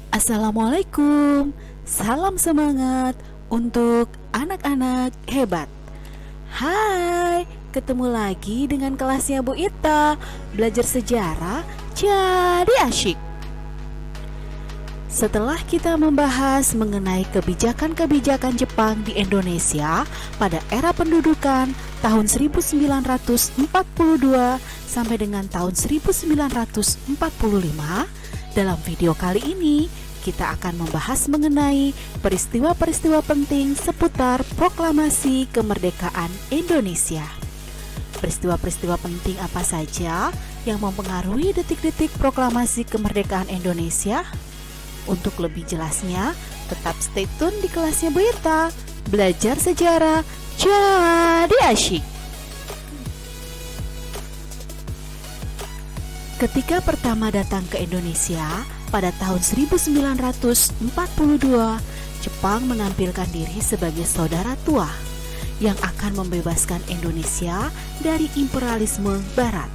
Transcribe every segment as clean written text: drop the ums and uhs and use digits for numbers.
Assalamualaikum, salam semangat untuk anak-anak hebat. Hai, ketemu lagi dengan kelasnya Bu Ita. Belajar sejarah jadi asyik. Setelah kita membahas mengenai kebijakan-kebijakan Jepang di Indonesia pada era pendudukan tahun 1942 sampai dengan tahun 1945, dalam video kali ini kita akan membahas mengenai peristiwa-peristiwa penting seputar proklamasi kemerdekaan Indonesia. Peristiwa-peristiwa penting apa saja yang mempengaruhi detik-detik proklamasi kemerdekaan Indonesia? Untuk lebih jelasnya, tetap stay tune di kelasnya Bu Ita. Belajar sejarah jadi asyik. Ketika pertama datang ke Indonesia pada tahun 1942, Jepang menampilkan diri sebagai saudara tua yang akan membebaskan Indonesia dari imperialisme Barat.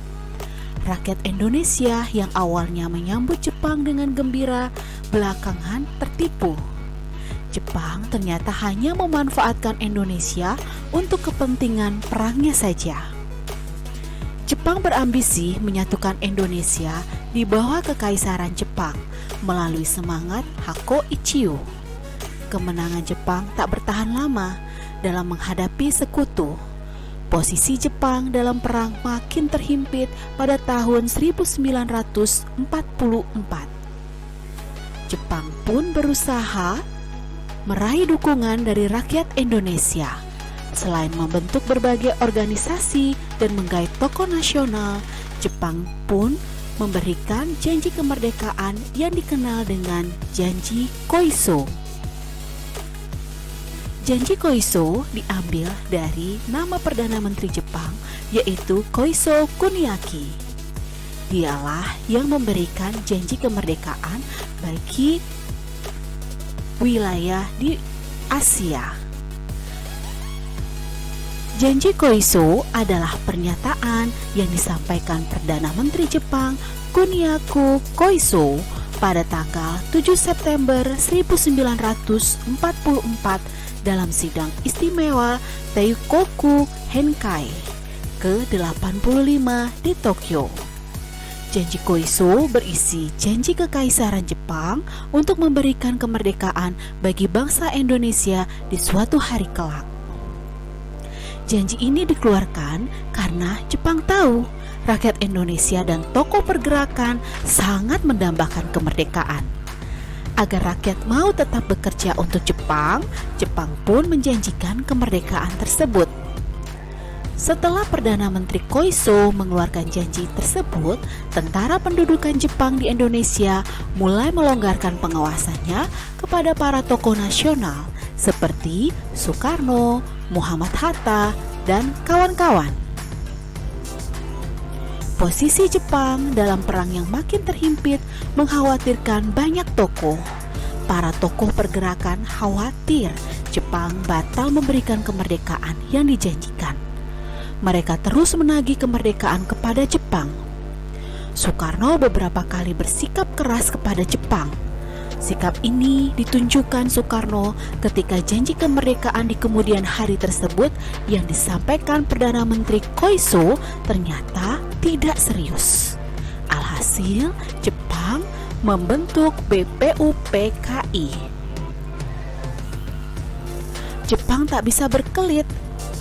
Rakyat Indonesia yang awalnya menyambut Jepang dengan gembira, belakangan tertipu. Jepang ternyata hanya memanfaatkan Indonesia untuk kepentingan perangnya saja. Jepang berambisi menyatukan Indonesia di bawah kekaisaran Jepang melalui semangat Hakko Ichiyo. Kemenangan Jepang tak bertahan lama dalam menghadapi sekutu. Posisi Jepang dalam perang makin terhimpit pada tahun 1944. Jepang pun berusaha meraih dukungan dari rakyat Indonesia. Selain membentuk berbagai organisasi dan menggait tokoh nasional, Jepang pun memberikan janji kemerdekaan yang dikenal dengan Janji Koiso. Janji Koiso diambil dari nama Perdana Menteri Jepang, yaitu Koiso Kuniaki. Dialah yang memberikan janji kemerdekaan bagi wilayah di Asia. Janji Koiso adalah pernyataan yang disampaikan Perdana Menteri Jepang Kuniaku Koiso pada tanggal 7 September 1944 dalam sidang istimewa Teikoku Henkai ke-85 di Tokyo. Janji Koiso berisi janji kekaisaran Jepang untuk memberikan kemerdekaan bagi bangsa Indonesia di suatu hari kelak. Janji ini dikeluarkan karena Jepang tahu rakyat Indonesia dan tokoh pergerakan sangat mendambakan kemerdekaan. Agar rakyat mau tetap bekerja untuk Jepang, Jepang pun menjanjikan kemerdekaan tersebut. Setelah Perdana Menteri Koiso mengeluarkan janji tersebut, tentara pendudukan Jepang di Indonesia mulai melonggarkan pengawasannya kepada para tokoh nasional seperti Soekarno, Muhammad Hatta, dan kawan-kawan. Posisi Jepang dalam perang yang makin terhimpit mengkhawatirkan banyak tokoh. Para tokoh pergerakan khawatir Jepang batal memberikan kemerdekaan yang dijanjikan. Mereka terus menagih kemerdekaan kepada Jepang. Soekarno beberapa kali bersikap keras kepada Jepang. Sikap ini ditunjukkan Soekarno ketika janji kemerdekaan di kemudian hari tersebut yang disampaikan Perdana Menteri Koiso ternyata tidak serius. Alhasil, Jepang membentuk BPUPKI. Jepang tak bisa berkelit.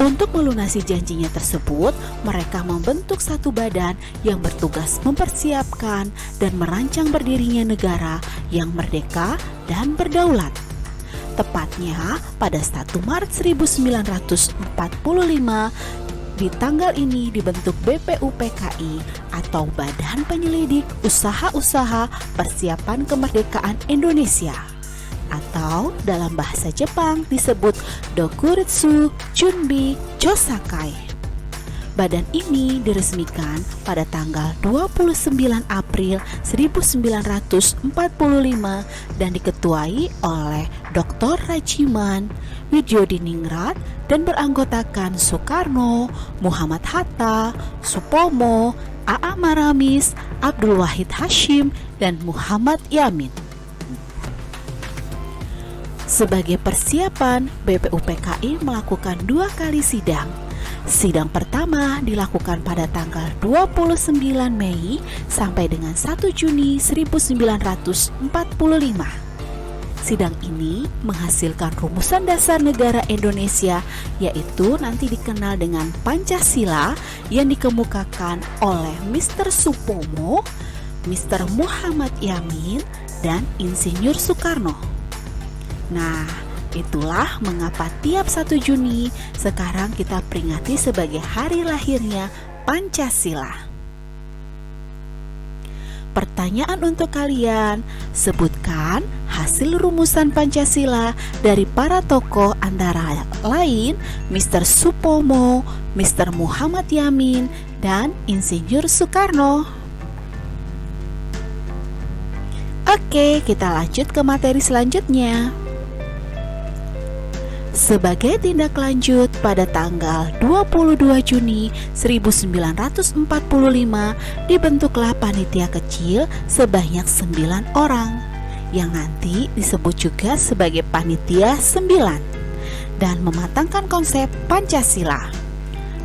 Untuk melunasi janjinya tersebut, mereka membentuk satu badan yang bertugas mempersiapkan dan merancang berdirinya negara yang merdeka dan berdaulat. Tepatnya pada 1 Maret 1945, di tanggal ini dibentuk BPUPKI atau Badan Penyelidik Usaha-Usaha Persiapan Kemerdekaan Indonesia, atau dalam bahasa Jepang disebut Dokuritsu Chunbi Chosakai. Badan ini diresmikan pada tanggal 29 April 1945 dan diketuai oleh Dr. Rajiman Widyodiningrat dan beranggotakan Soekarno, Muhammad Hatta, Supomo, A.A. Maramis, Abdul Wahid Hashim, dan Muhammad Yamin. Sebagai persiapan, BPUPKI melakukan 2 kali sidang. Sidang pertama dilakukan pada tanggal 29 Mei sampai dengan 1 Juni 1945. Sidang ini menghasilkan rumusan dasar negara Indonesia, yaitu nanti dikenal dengan Pancasila yang dikemukakan oleh Mr. Supomo, Mr. Muhammad Yamin, dan Insinyur Soekarno. Nah, itulah mengapa tiap 1 Juni sekarang kita peringati sebagai hari lahirnya Pancasila. Pertanyaan untuk kalian, sebutkan hasil rumusan Pancasila dari para tokoh antara lain Mr. Supomo, Mr. Muhammad Yamin, dan Insinyur Soekarno. Oke, kita lanjut ke materi selanjutnya. Sebagai tindak lanjut, pada tanggal 22 Juni 1945 dibentuklah panitia kecil sebanyak 9 orang yang nanti disebut juga sebagai Panitia 9 dan mematangkan konsep Pancasila.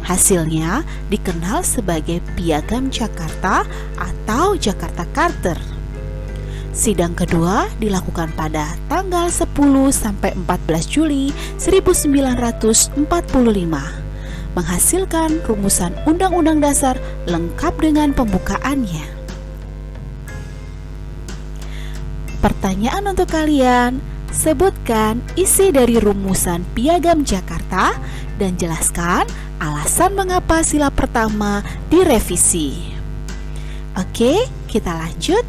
Hasilnya dikenal sebagai Piagam Jakarta atau Jakarta Charter. Sidang kedua dilakukan pada tanggal 10 sampai 14 Juli 1945, menghasilkan rumusan Undang-Undang Dasar lengkap dengan pembukaannya. Pertanyaan untuk kalian, sebutkan isi dari rumusan Piagam Jakarta dan jelaskan alasan mengapa sila pertama direvisi. Oke, kita lanjut.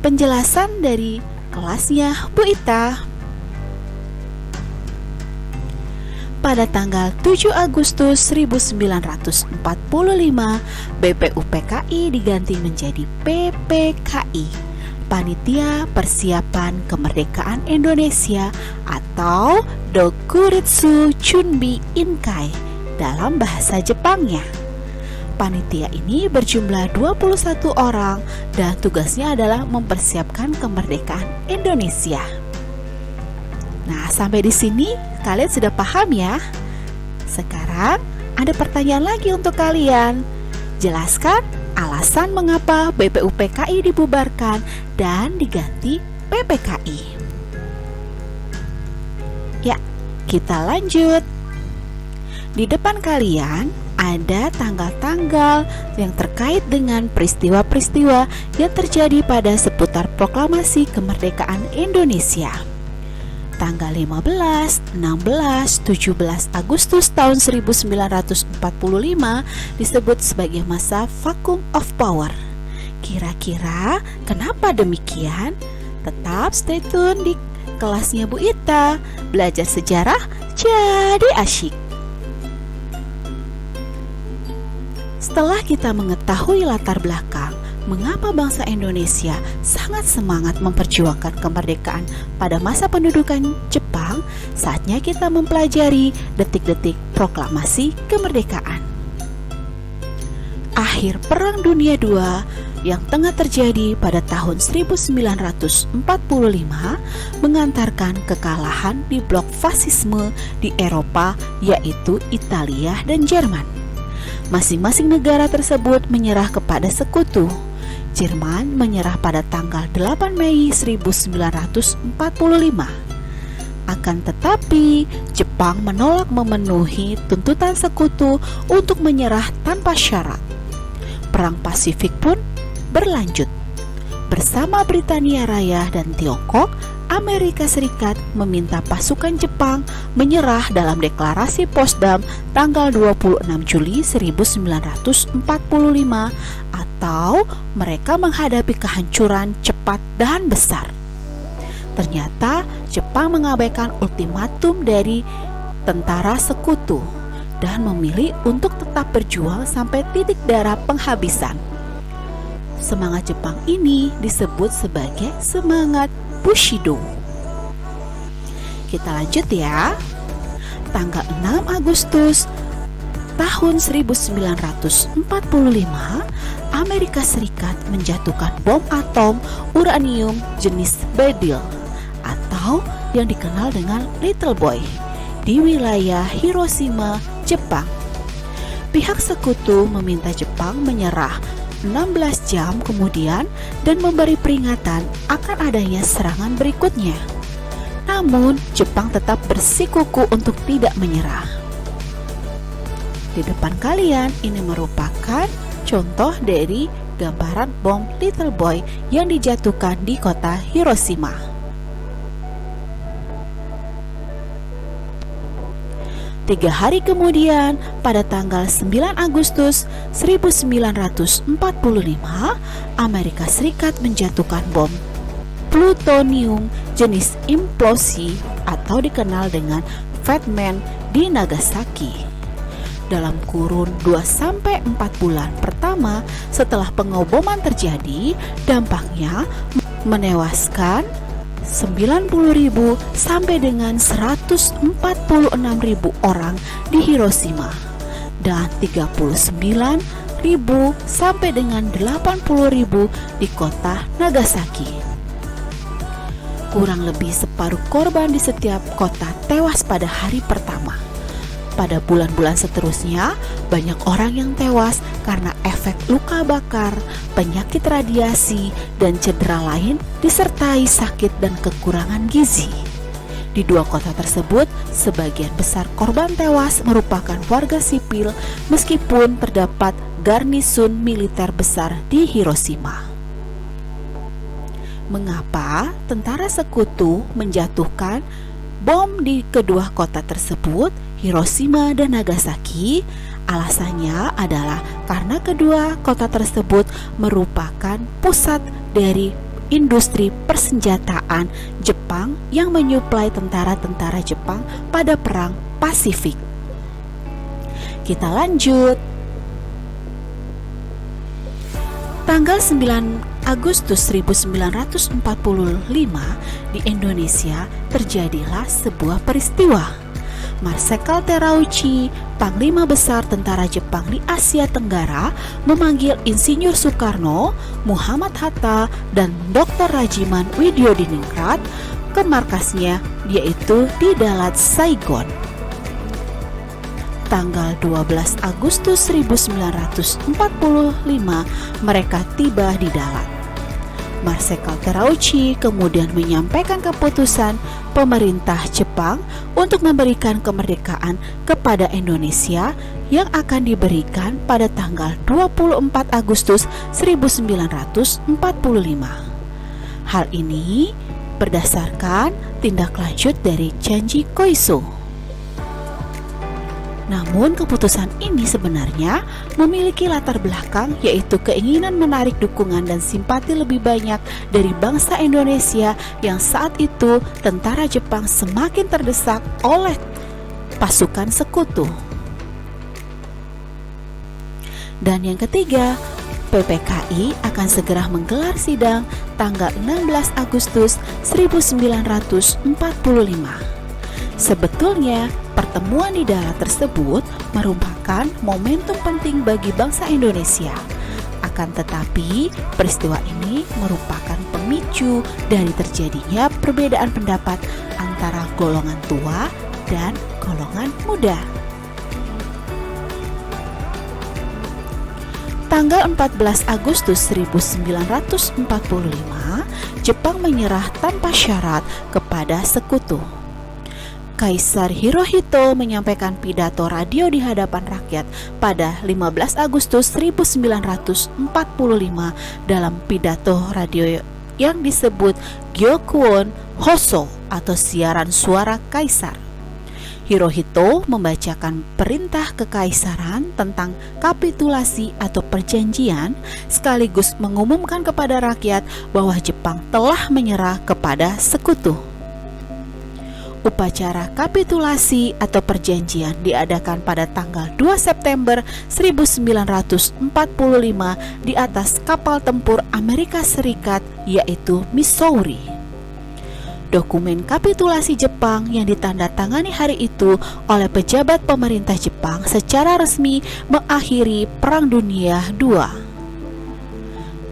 Penjelasan dari kelasnya Bu Ita. Pada tanggal 7 Agustus 1945, BPUPKI diganti menjadi PPKI, Panitia Persiapan Kemerdekaan Indonesia atau Dokuritsu Chunbi Inkai dalam bahasa Jepangnya. Panitia ini berjumlah 21 orang dan tugasnya adalah mempersiapkan kemerdekaan Indonesia. Nah, sampai di sini kalian sudah paham ya? Sekarang ada pertanyaan lagi untuk kalian. Jelaskan alasan mengapa BPUPKI dibubarkan dan diganti PPKI. Ya, kita lanjut. Di depan kalian ada tanggal-tanggal yang terkait dengan peristiwa-peristiwa yang terjadi pada seputar proklamasi kemerdekaan Indonesia. Tanggal 15, 16, 17 Agustus tahun 1945 disebut sebagai masa vacuum of power. Kira-kira kenapa demikian? Tetap stay tune di kelasnya Bu Ita. Belajar sejarah jadi asyik. Setelah kita mengetahui latar belakang mengapa bangsa Indonesia sangat semangat memperjuangkan kemerdekaan pada masa pendudukan Jepang, saatnya kita mempelajari detik-detik proklamasi kemerdekaan. Akhir Perang Dunia II yang tengah terjadi pada tahun 1945 mengantarkan kekalahan di blok fasisme di Eropa, yaitu Italia dan Jerman. Masing-masing negara tersebut menyerah kepada sekutu. Jerman menyerah pada tanggal 8 Mei 1945. Akan tetapi, Jepang menolak memenuhi tuntutan sekutu untuk menyerah tanpa syarat. Perang Pasifik pun berlanjut. Bersama Britania Raya dan Tiongkok, Amerika Serikat meminta pasukan Jepang menyerah dalam deklarasi Potsdam tanggal 26 Juli 1945 atau mereka menghadapi kehancuran cepat dan besar. Ternyata Jepang mengabaikan ultimatum dari tentara sekutu dan memilih untuk tetap berjuang sampai titik darah penghabisan. Semangat Jepang ini disebut sebagai semangat Bushido. Kita lanjut ya. Tanggal 6 Agustus tahun 1945, Amerika Serikat menjatuhkan bom atom uranium jenis Beryl atau yang dikenal dengan Little Boy di wilayah Hiroshima, Jepang. Pihak sekutu meminta Jepang menyerah 16 jam kemudian dan memberi peringatan akan adanya serangan berikutnya. Namun, Jepang tetap bersikuku untuk tidak menyerah. Di depan kalian, ini merupakan contoh dari gambaran bom Little Boy yang dijatuhkan di kota Hiroshima. 3 hari kemudian, pada tanggal 9 Agustus 1945, Amerika Serikat menjatuhkan bom plutonium jenis implosi atau dikenal dengan Fat Man di Nagasaki. Dalam kurun 2-4 bulan pertama setelah pengoboman terjadi, dampaknya menewaskan 90.000 sampai dengan 146.000 orang di Hiroshima dan 39.000 sampai dengan 80.000 di kota Nagasaki. Kurang lebih separuh korban di setiap kota tewas pada hari pertama. Pada bulan-bulan seterusnya, banyak orang yang tewas karena efek luka bakar, penyakit radiasi, dan cedera lain disertai sakit dan kekurangan gizi. Di 2 kota tersebut, sebagian besar korban tewas merupakan warga sipil meskipun terdapat garnisun militer besar di Hiroshima. Mengapa tentara sekutu menjatuhkan bom di kedua kota tersebut, Hiroshima dan Nagasaki? Alasannya adalah karena kedua kota tersebut merupakan pusat dari industri persenjataan Jepang yang menyuplai tentara-tentara Jepang pada Perang Pasifik. Kita lanjut. Tanggal 9 Agustus 1945 di Indonesia terjadilah sebuah peristiwa. Marsekal Terauchi, Panglima Besar Tentara Jepang di Asia Tenggara, memanggil Insinyur Soekarno, Muhammad Hatta, dan Dr. Rajiman Widyodiningrat ke markasnya, yaitu di Dalat, Saigon. Tanggal 12 Agustus 1945, mereka tiba di Dalat. Marsekal Terauchi kemudian menyampaikan keputusan pemerintah Jepang untuk memberikan kemerdekaan kepada Indonesia yang akan diberikan pada tanggal 24 Agustus 1945. Hal ini berdasarkan tindak lanjut dari Janji Koiso. Namun keputusan ini sebenarnya memiliki latar belakang, yaitu keinginan menarik dukungan dan simpati lebih banyak dari bangsa Indonesia yang saat itu tentara Jepang semakin terdesak oleh pasukan sekutu. Dan yang ketiga, PPKI akan segera menggelar sidang tanggal 16 Agustus 1945. Sebetulnya, pertemuan di Dalat tersebut merupakan momentum penting bagi bangsa Indonesia. Akan tetapi, peristiwa ini merupakan pemicu dari terjadinya perbedaan pendapat antara golongan tua dan golongan muda. Tanggal 14 Agustus 1945, Jepang menyerah tanpa syarat kepada sekutu. Kaisar Hirohito menyampaikan pidato radio di hadapan rakyat pada 15 Agustus 1945 dalam pidato radio yang disebut Gyokuon Hoso atau siaran suara kaisar. Hirohito membacakan perintah kekaisaran tentang kapitulasi atau perjanjian, sekaligus mengumumkan kepada rakyat bahwa Jepang telah menyerah kepada sekutu. Upacara kapitulasi atau perjanjian diadakan pada tanggal 2 September 1945 di atas kapal tempur Amerika Serikat, yaitu Missouri. Dokumen kapitulasi Jepang yang ditandatangani hari itu oleh pejabat pemerintah Jepang secara resmi mengakhiri Perang Dunia II.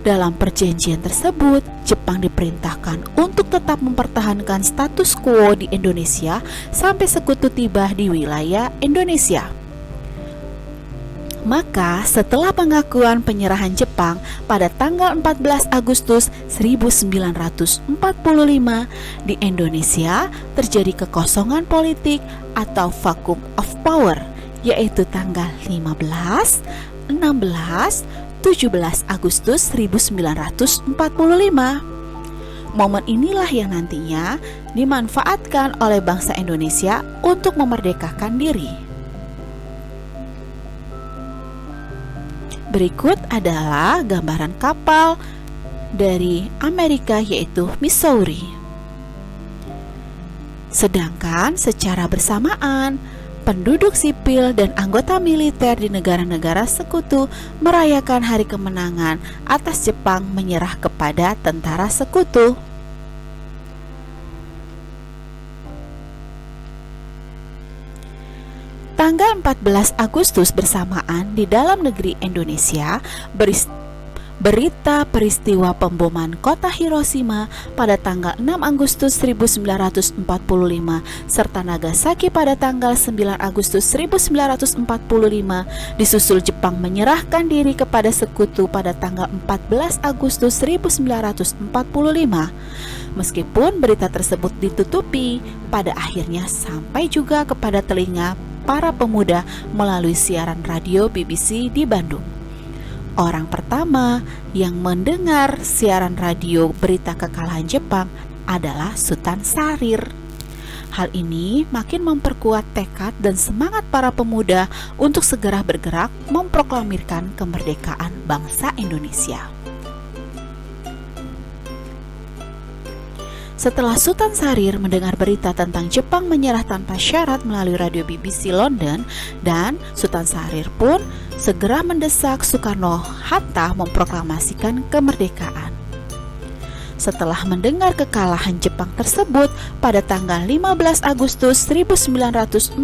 Dalam perjanjian tersebut, Jepang diperintahkan untuk tetap mempertahankan status quo di Indonesia sampai sekutu tiba di wilayah Indonesia. Maka setelah pengakuan penyerahan Jepang pada tanggal 14 Agustus 1945 di Indonesia terjadi kekosongan politik atau vacuum of power, yaitu tanggal 15, 16, 17 Agustus 1945. Momen inilah yang nantinya dimanfaatkan oleh bangsa Indonesia untuk memerdekakan diri. Berikut adalah gambaran kapal dari Amerika, yaitu Missouri. Sedangkan secara bersamaan, penduduk sipil dan anggota militer di negara-negara sekutu merayakan hari kemenangan atas Jepang menyerah kepada tentara sekutu. Tanggal 14 Agustus bersamaan di dalam negeri Indonesia, berita peristiwa pemboman kota Hiroshima pada tanggal 6 Agustus 1945 serta Nagasaki pada tanggal 9 Agustus 1945 disusul Jepang menyerahkan diri kepada sekutu pada tanggal 14 Agustus 1945. Meskipun berita tersebut ditutupi, pada akhirnya sampai juga kepada telinga para pemuda melalui siaran radio BBC di Bandung. Orang pertama yang mendengar siaran radio berita kekalahan Jepang adalah Sultan Syahrir. Hal ini makin memperkuat tekad dan semangat para pemuda untuk segera bergerak memproklamirkan kemerdekaan bangsa Indonesia. Setelah Sultan Syahrir mendengar berita tentang Jepang menyerah tanpa syarat melalui radio BBC London, dan Sultan Syahrir pun segera mendesak Soekarno-Hatta memproklamasikan kemerdekaan. Setelah mendengar kekalahan Jepang tersebut pada tanggal 15 Agustus 1945,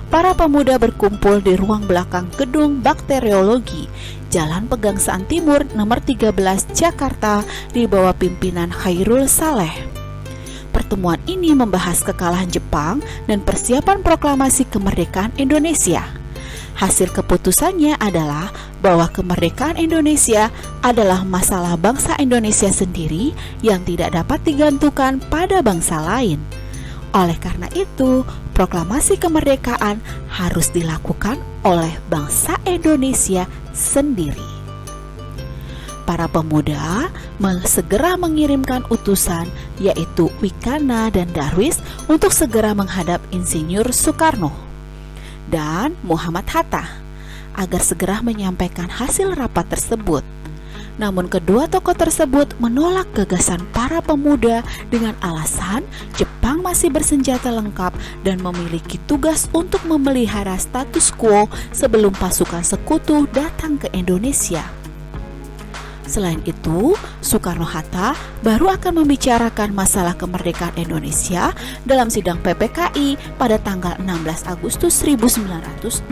para pemuda berkumpul di ruang belakang gedung bakteriologi Jalan Pegangsaan Timur nomor 13 Jakarta di bawah pimpinan Khairul Saleh. Pertemuan ini membahas kekalahan Jepang dan persiapan proklamasi kemerdekaan Indonesia. Hasil keputusannya adalah bahwa kemerdekaan Indonesia adalah masalah bangsa Indonesia sendiri yang tidak dapat digantungkan pada bangsa lain. Oleh karena itu, proklamasi kemerdekaan harus dilakukan oleh bangsa Indonesia sendiri. Para pemuda segera mengirimkan utusan, yaitu Wikana dan Darwis, untuk segera menghadap Insinyur Soekarno dan Muhammad Hatta agar segera menyampaikan hasil rapat tersebut. Namun kedua tokoh tersebut menolak gagasan para pemuda dengan alasan Jepang masih bersenjata lengkap dan memiliki tugas untuk memelihara status quo sebelum pasukan sekutu datang ke Indonesia. Selain itu, Soekarno-Hatta baru akan membicarakan masalah kemerdekaan Indonesia dalam sidang PPKI pada tanggal 16 Agustus 1945.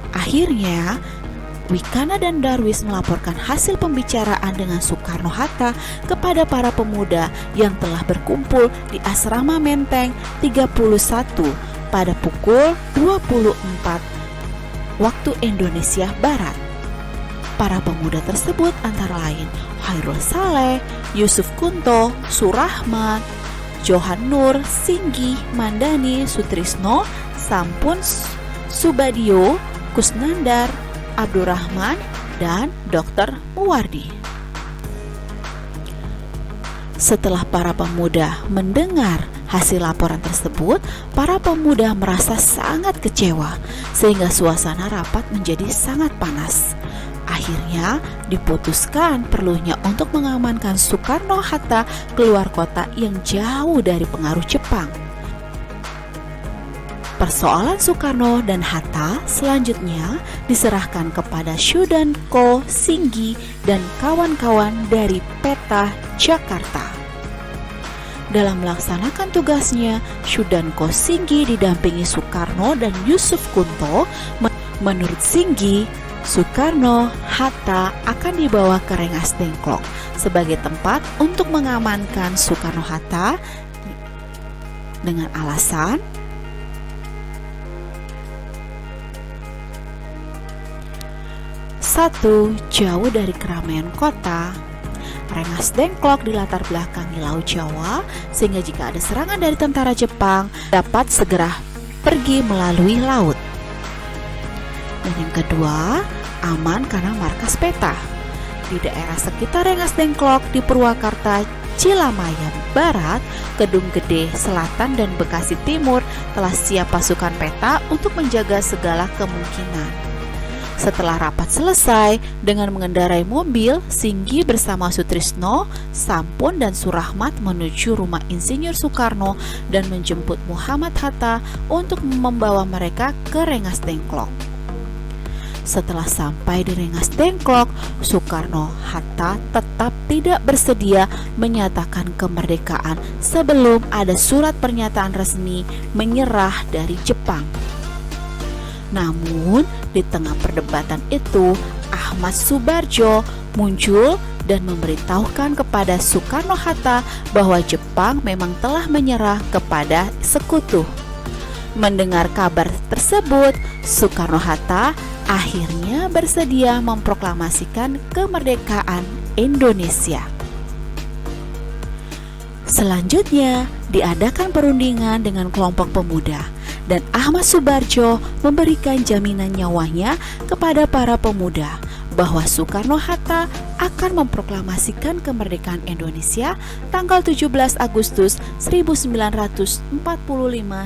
Akhirnya, Wikana dan Darwis melaporkan hasil pembicaraan dengan Soekarno-Hatta kepada para pemuda yang telah berkumpul di Asrama Menteng 31 pada pukul 24 waktu Indonesia Barat. Para pemuda tersebut antara lain Khairul Saleh, Yusuf Kunto, Surahman, Johan Nur, Singgi, Mandani, Sutrisno, Sampun, Subadio, Kusnandar, Abdurrahman, dan Dr. Muwardi. Setelah para pemuda mendengar hasil laporan tersebut, para pemuda merasa sangat kecewa sehingga suasana rapat menjadi sangat panas. Akhirnya diputuskan perlunya untuk mengamankan Soekarno-Hatta keluar kota yang jauh dari pengaruh Jepang. Persoalan Soekarno dan Hatta selanjutnya diserahkan kepada Shudanko Singgi dan kawan-kawan dari Peta Jakarta. Dalam melaksanakan tugasnya, Shudanko Singgi didampingi Soekarno dan Yusuf Kunto. Menurut Singgi, Soekarno, Hatta akan dibawa ke Rengas Dengklok sebagai tempat untuk mengamankan Soekarno-Hatta dengan alasan satu, jauh dari keramaian kota. Rengas Dengklok di latar belakangi Laut Jawa, sehingga jika ada serangan dari tentara Jepang dapat segera pergi melalui laut. Dan yang kedua, aman karena markas peta. Di daerah sekitar Rengas Dengklok di Purwakarta, Cilamaya Barat, Kedung Gede Selatan, dan Bekasi Timur telah siap pasukan peta untuk menjaga segala kemungkinan. Setelah rapat selesai, dengan mengendarai mobil, Singgi bersama Sutrisno, Sampun, dan Surahmat menuju rumah Insinyur Soekarno dan menjemput Muhammad Hatta untuk membawa mereka ke Rengas Dengklok. Setelah sampai di Rengas Dengklok, Soekarno-Hatta tetap tidak bersedia menyatakan kemerdekaan sebelum ada surat pernyataan resmi menyerah dari Jepang. Namun, di tengah perdebatan itu, Ahmad Subarjo muncul dan memberitahukan kepada Soekarno-Hatta bahwa Jepang memang telah menyerah kepada sekutu. Mendengar kabar tersebut, Soekarno-Hatta akhirnya bersedia memproklamasikan kemerdekaan Indonesia. Selanjutnya, diadakan perundingan dengan kelompok pemuda, dan Ahmad Subarjo memberikan jaminan nyawanya kepada para pemuda bahwa Soekarno-Hatta akan memproklamasikan kemerdekaan Indonesia tanggal 17 Agustus 1945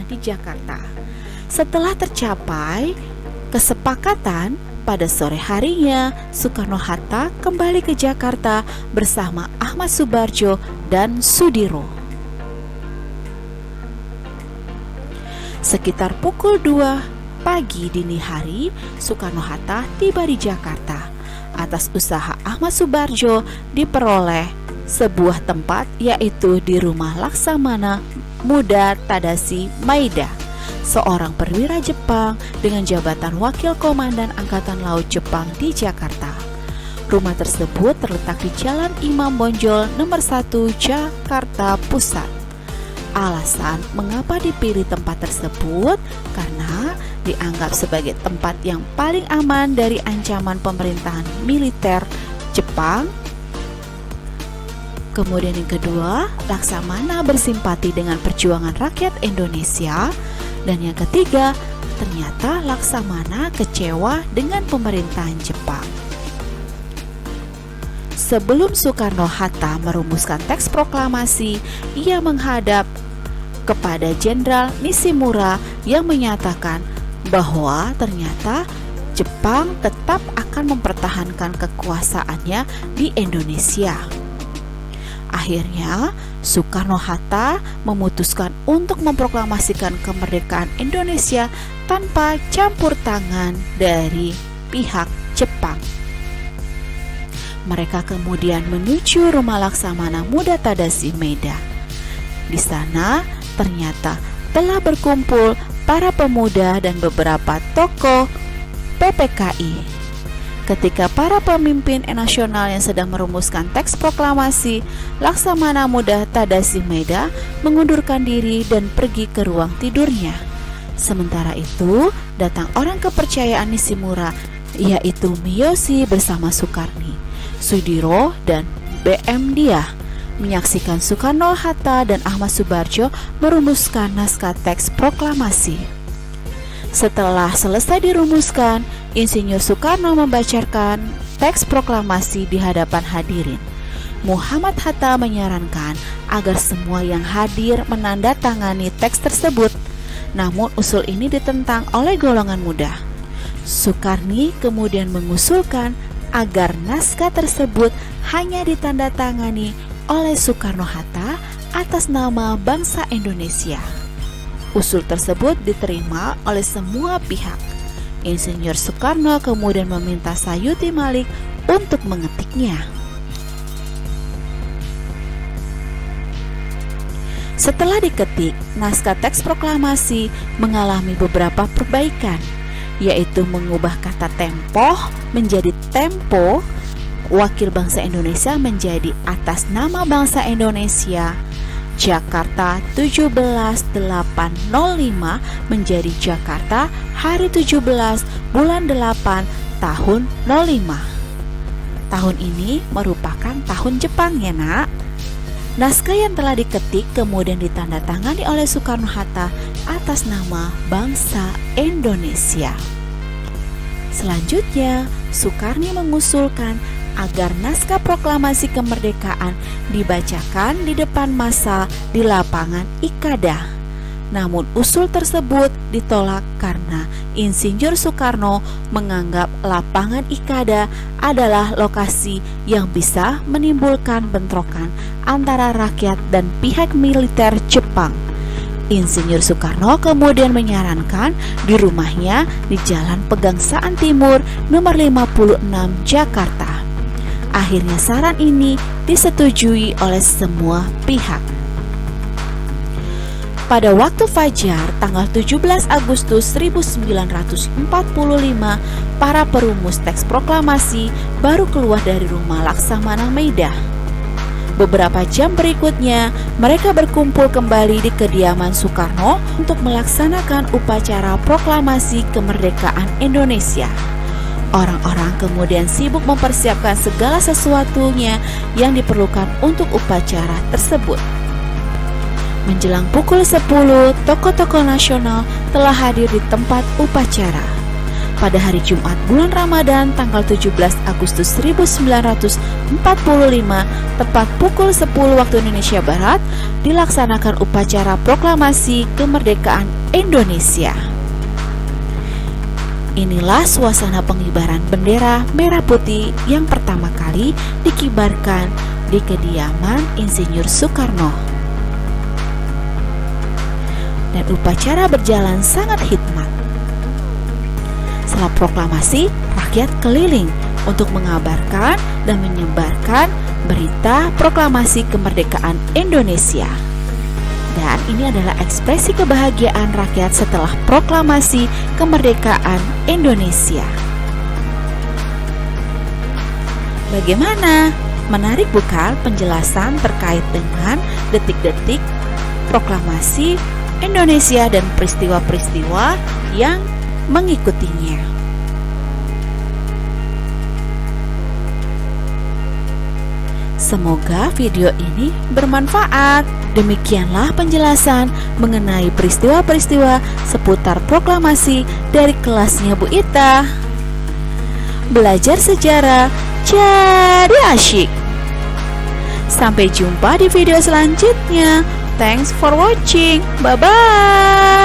di Jakarta. Setelah tercapai kesepakatan, pada sore harinya Soekarno-Hatta kembali ke Jakarta bersama Ahmad Subarjo dan Sudiro. Sekitar pukul 2 pagi dini hari, Soekarno-Hatta tiba di Jakarta. Atas usaha Ahmad Subarjo diperoleh sebuah tempat, yaitu di rumah Laksamana Muda Tadashi Maeda, seorang perwira Jepang dengan jabatan Wakil Komandan Angkatan Laut Jepang di Jakarta. Rumah tersebut terletak di Jalan Imam Bonjol nomor 1 Jakarta Pusat. Alasan mengapa dipilih tempat tersebut karena dianggap sebagai tempat yang paling aman dari ancaman pemerintahan militer Jepang. Kemudian yang kedua, Laksamana bersimpati dengan perjuangan rakyat Indonesia. Dan yang ketiga, ternyata Laksamana kecewa dengan pemerintahan Jepang. Sebelum Soekarno-Hatta merumuskan teks proklamasi, ia menghadap kepada Jenderal Nishimura yang menyatakan bahwa ternyata Jepang tetap akan mempertahankan kekuasaannya di Indonesia. Akhirnya, Soekarno-Hatta memutuskan untuk memproklamasikan kemerdekaan Indonesia tanpa campur tangan dari pihak Jepang. Mereka kemudian menuju rumah Laksamana Muda Tadashi Maeda. Di sana ternyata telah berkumpul para pemuda dan beberapa tokoh PPKI. Ketika para pemimpin nasional yang sedang merumuskan teks proklamasi, Laksamana Muda Tadashi Maeda mengundurkan diri dan pergi ke ruang tidurnya. Sementara itu, datang orang kepercayaan Nishimura, yaitu Miyoshi bersama Sukarni, Sudiro, dan BM Dia, menyaksikan Soekarno-Hatta dan Ahmad Subarjo merumuskan naskah teks proklamasi. Setelah selesai dirumuskan, Insinyur Soekarno membacakan teks proklamasi di hadapan hadirin. Muhammad Hatta menyarankan agar semua yang hadir menandatangani teks tersebut. Namun usul ini ditentang oleh golongan muda. Sukarni kemudian mengusulkan agar naskah tersebut hanya ditandatangani oleh Soekarno-Hatta atas nama bangsa Indonesia. Usul tersebut diterima oleh semua pihak. Insinyur Soekarno kemudian meminta Sayuti Malik untuk mengetiknya. Setelah diketik, naskah teks proklamasi mengalami beberapa perbaikan. yaitu mengubah kata tempoh menjadi tempo, wakil bangsa Indonesia menjadi atas nama bangsa Indonesia. Jakarta 17/8/05 menjadi Jakarta hari 17 bulan 8 tahun 05. Tahun ini merupakan tahun Jepang ya nak. Naskah yang telah diketik kemudian ditandatangani oleh Soekarno-Hatta atas nama bangsa Indonesia. Selanjutnya, Soekarno mengusulkan agar naskah proklamasi kemerdekaan dibacakan di depan massa di lapangan Ikada. Namun usul tersebut ditolak karena Insinyur Soekarno menganggap lapangan Ikada adalah lokasi yang bisa menimbulkan bentrokan antara rakyat dan pihak militer Jepang. Insinyur Soekarno kemudian menyarankan di rumahnya di Jalan Pegangsaan Timur nomor 56 Jakarta. Akhirnya saran ini disetujui oleh semua pihak. Pada waktu fajar tanggal 17 Agustus 1945, para perumus teks proklamasi baru keluar dari rumah Laksamana Maeda. Beberapa jam berikutnya, mereka berkumpul kembali di kediaman Soekarno untuk melaksanakan upacara proklamasi kemerdekaan Indonesia. Orang-orang kemudian sibuk mempersiapkan segala sesuatunya yang diperlukan untuk upacara tersebut. Menjelang pukul 10, tokoh-tokoh nasional telah hadir di tempat upacara. Pada hari Jumat bulan Ramadan tanggal 17 Agustus 1945, tepat pukul 10 waktu Indonesia Barat, dilaksanakan upacara proklamasi kemerdekaan Indonesia. Inilah suasana pengibaran bendera merah putih yang pertama kali dikibarkan di kediaman Insinyur Soekarno. Dan upacara berjalan sangat hikmat. Setelah proklamasi, rakyat keliling untuk mengabarkan dan menyebarkan berita proklamasi kemerdekaan Indonesia. Dan ini adalah ekspresi kebahagiaan rakyat setelah proklamasi kemerdekaan Indonesia. Bagaimana? Menarik bukan penjelasan terkait dengan detik-detik proklamasi Indonesia dan peristiwa-peristiwa yang mengikutinya. Semoga video ini bermanfaat. Demikianlah penjelasan mengenai peristiwa-peristiwa seputar proklamasi dari kelasnya Bu Ita. Belajar sejarah jadi asyik. Sampai jumpa di video selanjutnya. Thanks for watching. Bye-bye.